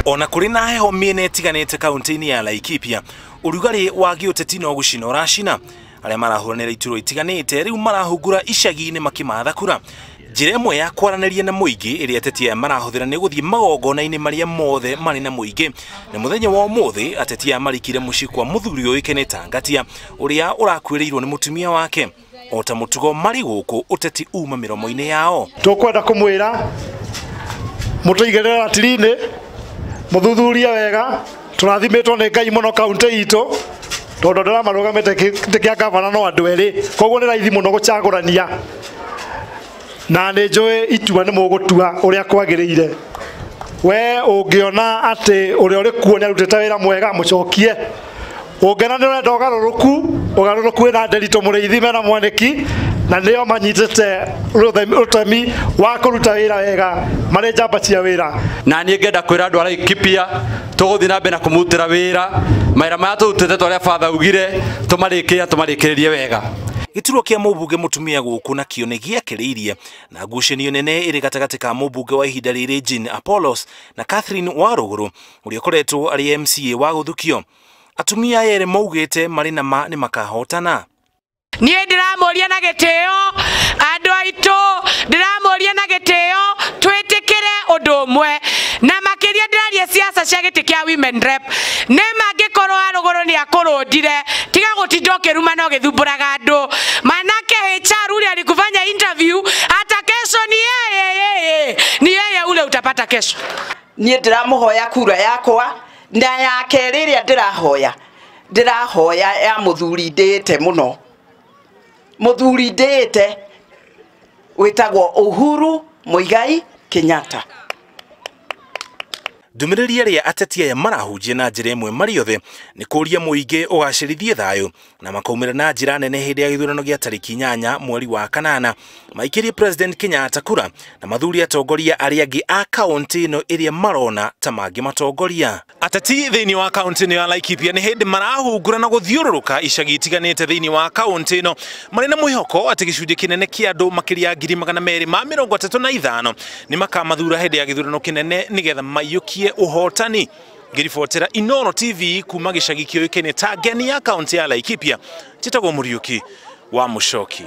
Ona kuri na heho miene tiganete kaunti-ini ya Laikipia urugari wa giuteti no gucina uracina aria marahuranira ituro itiganite riu marahungura icagi-ini makimatha kura njira imwe ya kwaraniria na muingi iria ateti aya marahuthira ni guthie magongona-ini maria mothe mari na muingi na muthenya wa umuthi ateti aya marikire mucii kwa muthuri uikenete Ngatia uria urakuirirwo ni mutumia wake ota mutugo mari guku uteti uma miromo-ini yao tukwenda kumwira mutaigerera atirini muthuthuria wega turathimitwo ni Ngai muno kaunti itu tondu ndira marugamite kia gavana no andu eri koguo ni raithi muno gucagurania na ni njui itua ni mugutua uria kwagiriire we ungiona ati uria uri kuo ni arutite wira mwega mucokie ungena ni urenda ugaruruku na nderito muriithi mena mwaniki na nio manyitite rutemi wa kuruta wira wega mari njamba cia wira na nie ngenda kwira andu a Laikipia tuguthii na mbere na kumutira wira maira maya turutite twaria father ugire tumarikiririe wega Gituro kia mubunge mutumia guku na kio nigiakiriirie na ngucanio nene iri gatagati ka mubunge wa ihinda riri Jean Apollos na Catherine Waruguru uria koretwo ari MCA wa guthukio atumia ere maugite mari na ma ni makahotana Nie ndiramoria na gitio andu aitu ndiramoria na gitio twitikire undu umwe na makiria ndiraria siasa cia giti kia women rep ne mangikorwo Waruguru ni akurundire tiga gutinda ukiruma no githumburaga andu manake HR ule alikufanya interview hata kesho ni yeye ule utapata kesho. Nie ndiramuhoya kura yakwa na yake riria ndirahoya ya muthuri ndite muno muthuri ndite witagwo Uhuru Muigai Kenyatta. Ndumiriri aria ateti aya marahunjia na njira imwe mari othe ni kuria muingi ugacirithie thayu na makaumira na njira nene hindi ya githurano gia tariki 8 mweri wa kanana maikirie President Kenyatta kura na mathuri atongoria aria angi a kaunti ino iria marona ta mangi matongoria ateti thiini wa kaunti ino ya Laikipia ni hindi marahungura na guthiururuka icagi itiganite thiini wa kaunti ino mari na mwihoko ati gicunji kinene kia andu makiria 235 ni makamathura hindi ya githurano kinene nigetha maiyukie uhotani. Ngiribotera Inooro TV kuma gicagi kioikene ta Ngeni ya kaunti ya Laikipia Njitagwo Muriuki wa Muchoki.